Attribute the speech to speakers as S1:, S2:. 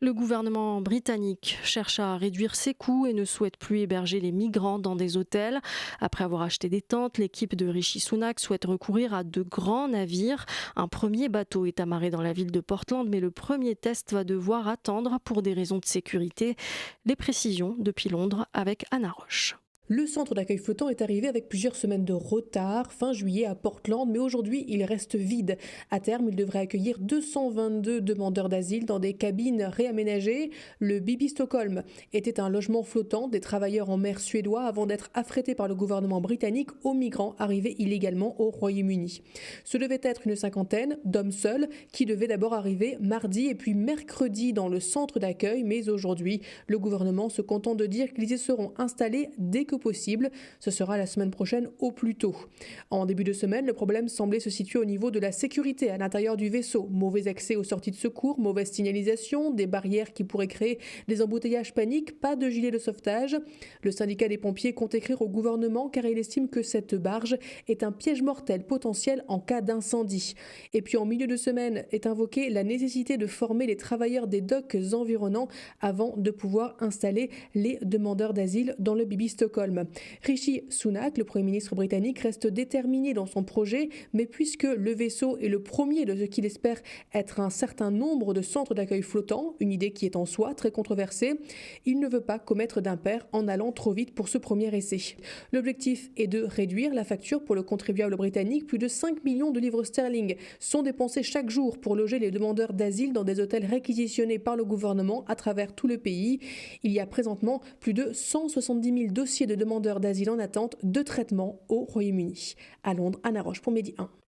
S1: Le gouvernement britannique cherche à réduire ses coûts et ne souhaite plus héberger les migrants dans des hôtels. Après avoir acheté des tentes, l'équipe de Rishi Sunak souhaite recourir à de grands navires. Un premier bateau est amarré dans la ville de Portland, mais le premier test va devoir attendre pour des raisons de sécurité. Les précisions depuis Londres avec Anna Roche.
S2: Le centre d'accueil flottant est arrivé avec plusieurs semaines de retard, fin juillet à Portland, mais aujourd'hui il reste vide. À terme, il devrait accueillir 222 demandeurs d'asile dans des cabines réaménagées. Le Bibi Stockholm était un logement flottant des travailleurs en mer suédois avant d'être affrété par le gouvernement britannique aux migrants arrivés illégalement au Royaume-Uni. Ce devait être une cinquantaine d'hommes seuls qui devaient d'abord arriver mardi et puis mercredi dans le centre d'accueil, mais aujourd'hui, le gouvernement se contente de dire qu'ils y seront installés dès que possible. Ce sera la semaine prochaine au plus tôt. En début de semaine, le problème semblait se situer au niveau de la sécurité à l'intérieur du vaisseau. Mauvais accès aux sorties de secours, mauvaise signalisation, des barrières qui pourraient créer des embouteillages paniques, pas de gilet de sauvetage. Le syndicat des pompiers compte écrire au gouvernement car il estime que cette barge est un piège mortel potentiel en cas d'incendie. Et puis en milieu de semaine est invoquée la nécessité de former les travailleurs des docks environnants avant de pouvoir installer les demandeurs d'asile dans le Bibi Stockholm. Rishi Sunak, le Premier ministre britannique, reste déterminé dans son projet, mais puisque le vaisseau est le premier de ce qu'il espère être un certain nombre de centres d'accueil flottants, une idée qui est en soi très controversée, il ne veut pas commettre d'impair en allant trop vite pour ce premier essai. L'objectif est de réduire la facture pour le contribuable britannique. Plus de 5 millions de livres sterling sont dépensés chaque jour pour loger les demandeurs d'asile dans des hôtels réquisitionnés par le gouvernement à travers tout le pays. Il y a présentement plus de 170 000 dossiers de demandeurs d'asile en attente de traitement au Royaume-Uni. À Londres, Anna Roche pour Midi 1.